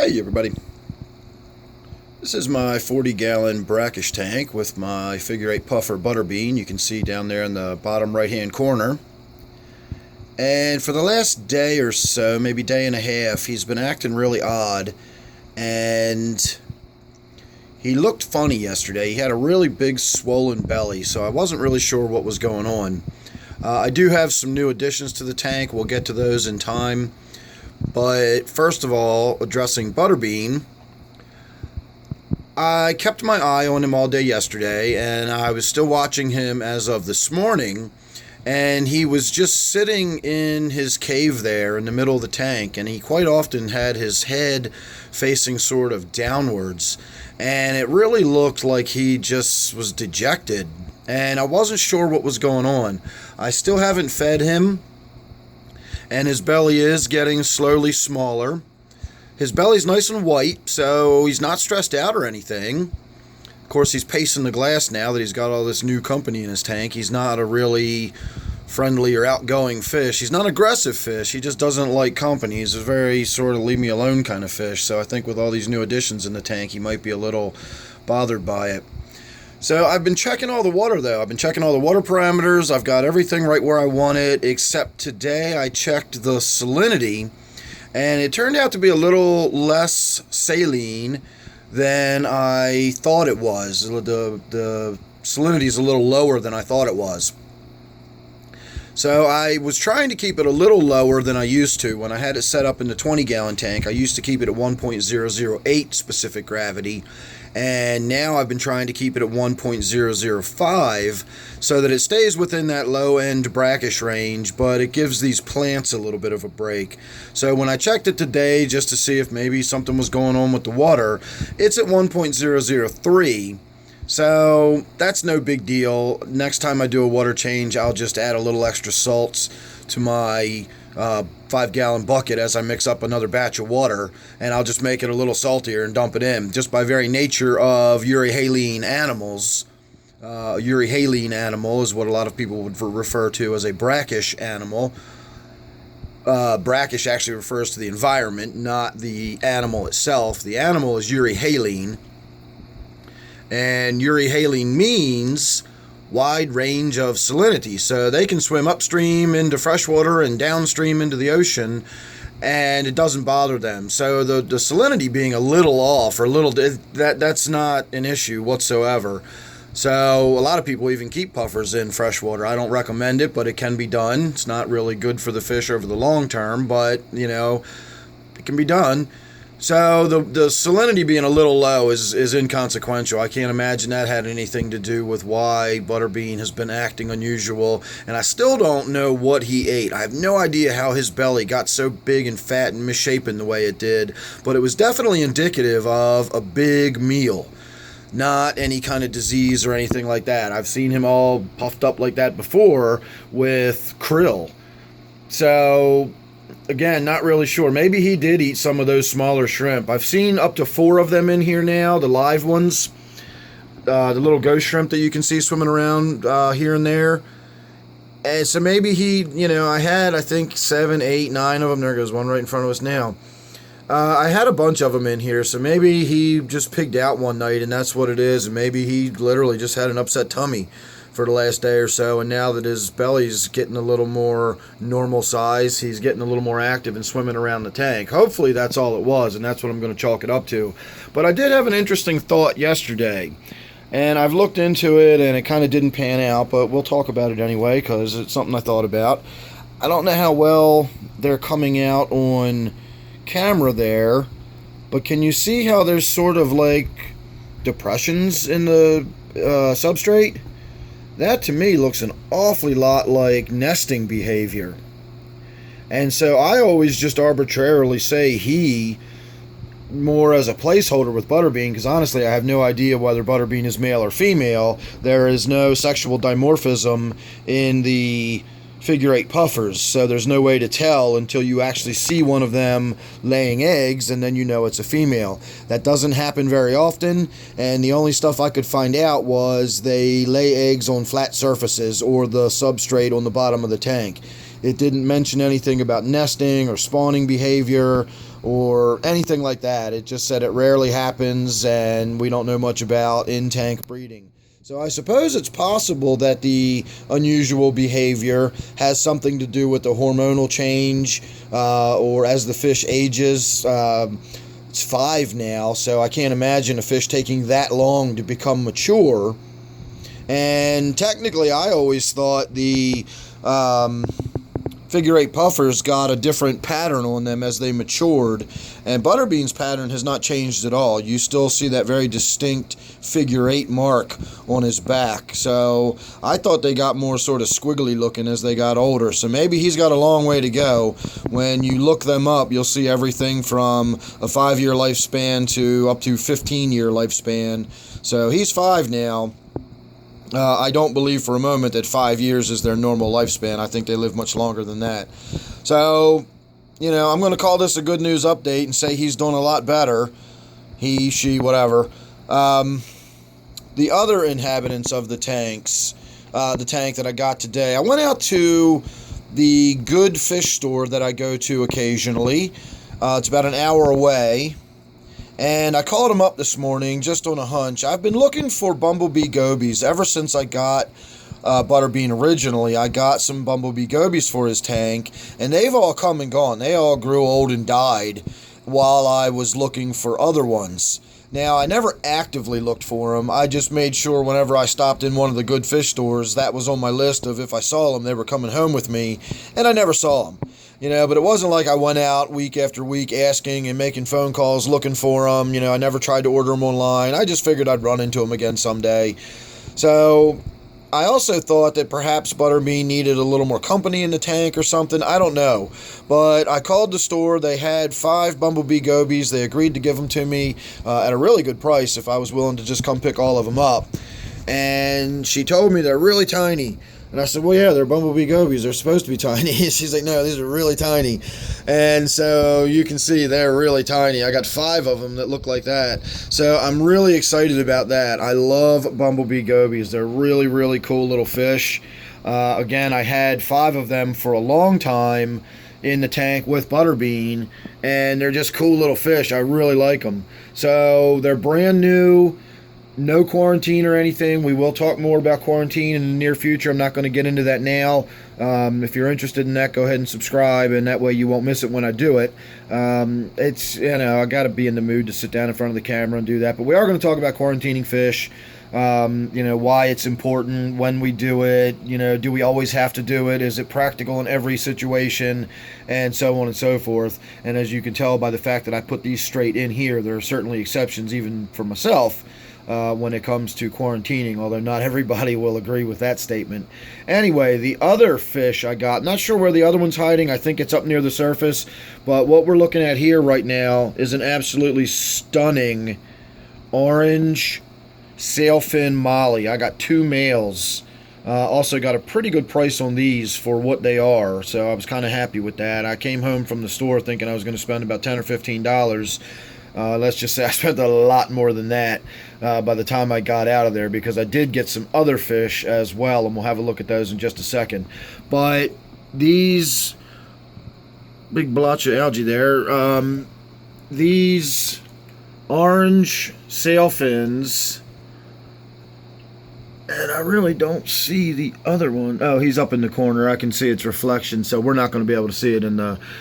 Hey everybody, this is my 40-gallon Brackish tank with my figure 8 puffer Butterbean. You can see down there in the bottom right hand corner. And for the last day or so, maybe day and a half, he's been acting really odd. And he looked funny yesterday. He had a really big swollen belly, so I wasn't really sure what was going on. I do have some new additions to the tank. We'll get to those in time. But first of all, addressing Butterbean, I kept my eye on him all day yesterday, and I was still watching him as of this morning, and he was just sitting in his cave there in the middle of the tank, and he quite often had his head facing sort of downwards, and it really looked like he just was dejected, and I wasn't sure what was going on. I still haven't fed him, and his belly is getting slowly smaller. His belly's nice and white, so he's not stressed out or anything. Of course, he's pacing the glass now that he's got all this new company in his tank. He's not a really friendly or outgoing fish. He's not an aggressive fish. He just doesn't like company. He's a very sort of leave me alone kind of fish. So I think with all these new additions in the tank, he might be a little bothered by it. So I've been checking all the water, though. I've been checking all the water parameters. I've got everything right where I want it, except today I checked the salinity, and it turned out to be a little less saline than I thought it was. The salinity is a little lower than I thought it was. So I was trying to keep it a little lower than I used to. When I had it set up in the 20-gallon tank, I used to keep it at 1.008 specific gravity, and now I've been trying to keep it at 1.005 so that it stays within that low-end brackish range, but it gives these plants a little bit of a break. So when I checked it today just to see if maybe something was going on with the water, it's at 1.003. So that's no big deal. Next time I do a water change, I'll just add a little extra salts to my 5-gallon bucket as I mix up another batch of water, and I'll just make it a little saltier and dump it in. Just by very nature of euryhaline animals, euryhaline animal is what a lot of people would refer to as a brackish animal. Brackish actually refers to the environment, not the animal itself. The animal is euryhaline, and euryhaline means wide range of salinity, so they can swim upstream into freshwater and downstream into the ocean, and it doesn't bother them. So the salinity being a little off or a little, that's not an issue whatsoever. So a lot of people even keep puffers in freshwater. I don't recommend it, but it can be done. It's not really good for the fish over the long term, but you know, it can be done. So the salinity being a little low is inconsequential. I can't imagine that had anything to do with why Butterbean has been acting unusual. And I still don't know what he ate. I have no idea how his belly got so big and fat and misshapen the way it did. But it was definitely indicative of a big meal, not any kind of disease or anything like that. I've seen him all puffed up like that before with krill. So again, not really sure. Maybe he did eat some of those smaller shrimp. I've seen up to 4 of them in here now, the live ones. The little ghost shrimp that you can see swimming around here and there. And so maybe he, I had, I think, 7, 8, 9 of them. There goes one right in front of us now. I had a bunch of them in here, so maybe he just pigged out one night, and that's what it is. And maybe he literally just had an upset tummy for the last day or so, and now that his belly's getting a little more normal size, he's getting a little more active and swimming around the tank. Hopefully that's all it was, and that's what I'm going to chalk it up to. But I did have an interesting thought yesterday, and I've looked into it, and it kind of didn't pan out, but we'll talk about it anyway, because it's something I thought about. I don't know how well they're coming out on camera there, but can you see how there's sort of like depressions in the substrate? That to me looks an awfully lot like nesting behavior. And so I always just arbitrarily say he, more as a placeholder with Butterbean, because honestly I have no idea whether Butterbean is male or female. There is no sexual dimorphism in the figure 8 puffers, so there's no way to tell until you actually see one of them laying eggs, and then you know it's a female. That doesn't happen very often, and the only stuff I could find out was they lay eggs on flat surfaces or the substrate on the bottom of the tank. It didn't mention anything about nesting or spawning behavior or anything like that. It just said it rarely happens and we don't know much about in-tank breeding. So I suppose it's possible that the unusual behavior has something to do with the hormonal change or as the fish ages. It's 5 now, so I can't imagine a fish taking that long to become mature. And technically, I always thought the figure 8 puffers got a different pattern on them as they matured, and Butterbean's pattern has not changed at all. You still see that very distinct figure 8 mark on his back. So I thought they got more sort of squiggly looking as they got older. So maybe he's got a long way to go. When you look them up, you'll see everything from a 5-year lifespan to up to 15-year lifespan. So he's 5 now. I don't believe for a moment that 5 years is their normal lifespan. I think they live much longer than that. So, I'm going to call this a good news update and say he's doing a lot better. He, she, whatever. The other inhabitants of the tanks, the tank that I got today, I went out to the good fish store that I go to occasionally. It's about an hour away. And I called him up this morning just on a hunch. I've been looking for Bumblebee Gobies ever since I got Butterbean originally. I got some Bumblebee Gobies for his tank, and they've all come and gone. They all grew old and died while I was looking for other ones. Now, I never actively looked for them. I just made sure whenever I stopped in one of the good fish stores, that was on my list of if I saw them, they were coming home with me, and I never saw them. But it wasn't like I went out week after week asking and making phone calls looking for them. I never tried to order them online. I just figured I'd run into them again someday. So I also thought that perhaps Butterbean needed a little more company in the tank or something. I don't know. But I called the store. They had 5 Bumblebee Gobies. They agreed to give them to me at a really good price if I was willing to just come pick all of them up. And she told me they're really tiny. And I said, well, yeah, they're Bumblebee Gobies. They're supposed to be tiny. She's like, no, these are really tiny. And so you can see they're really tiny. I got 5 of them that look like that. So I'm really excited about that. I love Bumblebee Gobies. They're really, really cool little fish. Again, I had 5 of them for a long time in the tank with Butterbean. And they're just cool little fish. I really like them. So they're brand new. No quarantine or anything. We will talk more about quarantine in the near future. I'm not going to get into that now. If you're interested in that, go ahead and subscribe, and that way you won't miss it when I do it. I got to be in the mood to sit down in front of the camera and do that. But we are going to talk about quarantining fish. Why it's important, when we do it. Do we always have to do it? Is it practical in every situation? And so on and so forth. And as you can tell by the fact that I put these straight in here, there are certainly exceptions even for myself. When it comes to quarantining, although not everybody will agree with that statement. Anyway, the other fish I got, not sure where the other one's hiding. I think it's up near the surface. But what we're looking at here right now is an absolutely stunning Orange Sailfin Mollie. I got 2 males. Also got a pretty good price on these for what they are, so I was kind of happy with that. I came home from the store thinking I was going to spend about $10 or $15. Let's just say I spent a lot more than that by the time I got out of there, because I did get some other fish as well, and we'll have a look at those in just a second. But these big blotch of algae there, these orange sailfins, and I really don't see the other one. Oh, he's up in the corner. I can see its reflection, so we're not going to be able to see it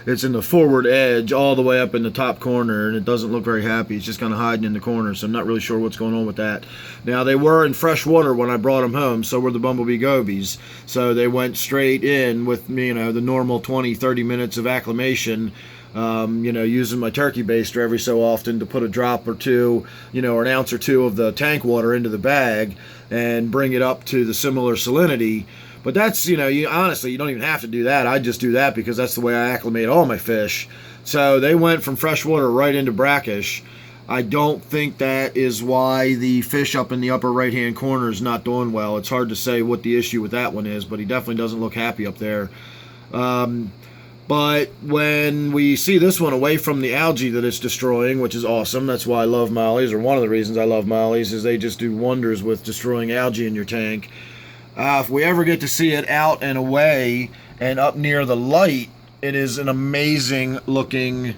it's in the forward edge all the way up in the top corner, and it doesn't look very happy. It's just kind of hiding in the corner, so I'm not really sure what's going on with that. Now, they were in fresh water when I brought them home, so were the Bumblebee Gobies. So they went straight in with, the normal 20-30 minutes of acclimation. Using my turkey baster every so often to put a drop or two, or an ounce or two of the tank water into the bag and bring it up to the similar salinity. But that's, honestly, you don't even have to do that. I just do that because that's the way I acclimate all my fish. So they went from freshwater right into brackish. I don't think that is why the fish up in the upper right-hand corner is not doing well. It's hard to say what the issue with that one is, but he definitely doesn't look happy up there. But when we see this one away from the algae that it's destroying, which is awesome, that's why I love mollies, or one of the reasons I love mollies, is they just do wonders with destroying algae in your tank. If we ever get to see it out and away and up near the light, it is an amazing looking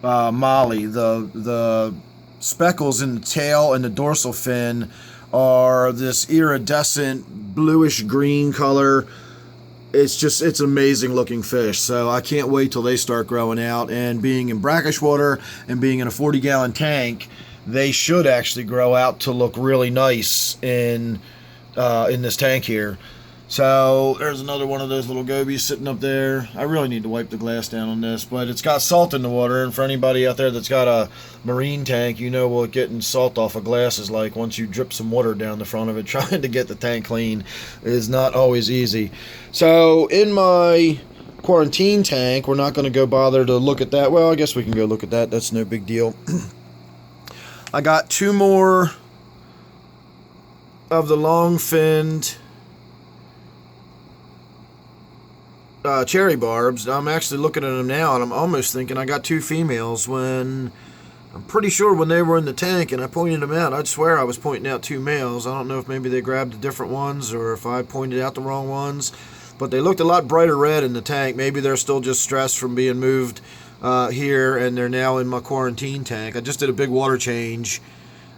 molly. The speckles in the tail and the dorsal fin are this iridescent bluish green color. It's amazing looking fish. So I can't wait till they start growing out, and being in brackish water and being in a 40-gallon tank, they should actually grow out to look really nice in this tank here. So there's another one of those little gobies sitting up there. I really need to wipe the glass down on this, but it's got salt in the water, and for anybody out there that's got a marine tank, you know what getting salt off a glass is like. Once you drip some water down the front of it, trying to get the tank clean is not always easy. So in my quarantine tank, we're not going to go bother to look at that. Well, I guess we can go look at that. That's no big deal. I got 2 more of the long-finned cherry barbs. I'm actually looking at them now, and I'm almost thinking I got 2 females, when I'm pretty sure when they were in the tank and I pointed them out, I'd swear I was pointing out 2 males. I don't know if maybe they grabbed the different ones or if I pointed out the wrong ones, but they looked a lot brighter red in the tank. Maybe they're still just stressed from being moved here, and they're now in my quarantine tank. I just did a big water change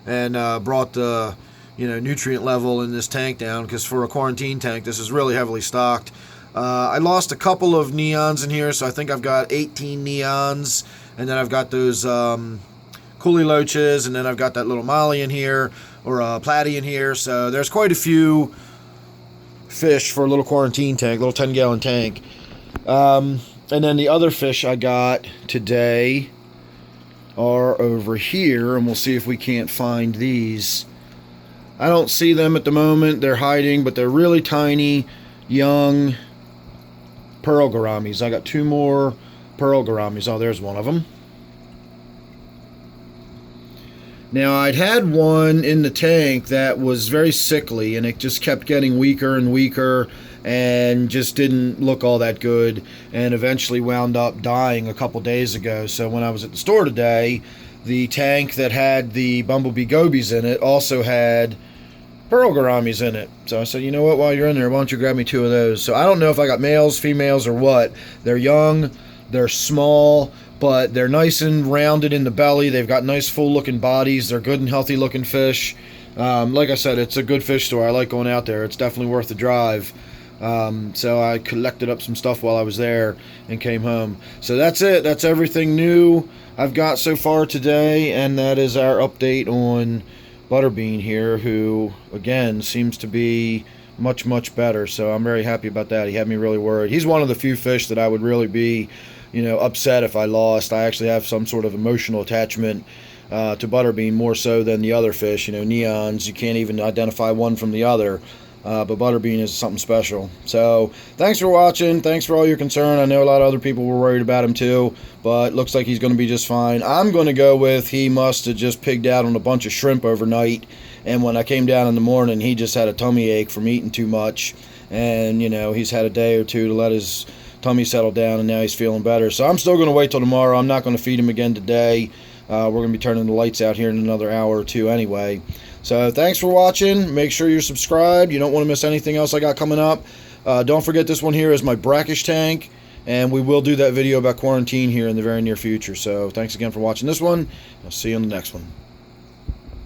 and brought the nutrient level in this tank down, because for a quarantine tank, this is really heavily stocked. I lost a couple of neons in here, so I think I've got 18 neons, and then I've got those coolie loaches, and then I've got that little molly in here, or a platy in here. So there's quite a few fish for a little quarantine tank, little 10-gallon tank. And then the other fish I got today are over here, and we'll see if we can't find these. I don't see them at the moment. They're hiding, but they're really tiny, young pearl gouramis. I got 2 more pearl gouramis. Oh, there's one of them. Now, I'd had one in the tank that was very sickly, and it just kept getting weaker and weaker, and just didn't look all that good, and eventually wound up dying a couple days ago. So when I was at the store today, the tank that had the Bumblebee Gobies in it also had pearl gouramis in it. So I said, you know what, while you're in there, why don't you grab me 2 of those? So I don't know if I got males, females, or what. They're young, they're small, but they're nice and rounded in the belly. They've got nice full looking bodies. They're good and healthy looking fish. Like I said, it's a good fish store. I like going out there. It's definitely worth the drive. So I collected up some stuff while I was there and came home. So that's it. That's everything new I've got so far today, and that is our update on Butterbean here, who again seems to be much, much better. So I'm very happy about that. He had me really worried. He's one of the few fish that I would really be, upset if I lost. I actually have some sort of emotional attachment to Butterbean, more so than the other fish. Neons, you can't even identify one from the other. But Butterbean is something special. So thanks for watching. Thanks for all your concern. I know a lot of other people were worried about him too, but looks like he's going to be just fine. I'm going to go with he must have just pigged out on a bunch of shrimp overnight, and when I came down in the morning, he just had a tummy ache from eating too much, and he's had a day or two to let his tummy settle down, and now he's feeling better. So I'm still going to wait till tomorrow. I'm not going to feed him again today. We're going to be turning the lights out here in another hour or two anyway. So thanks for watching. Make sure you're subscribed. You don't want to miss anything else I got coming up. Don't forget, this one here is my brackish tank, and we will do that video about quarantine here in the very near future. So thanks again for watching this one. I'll see you on the next one.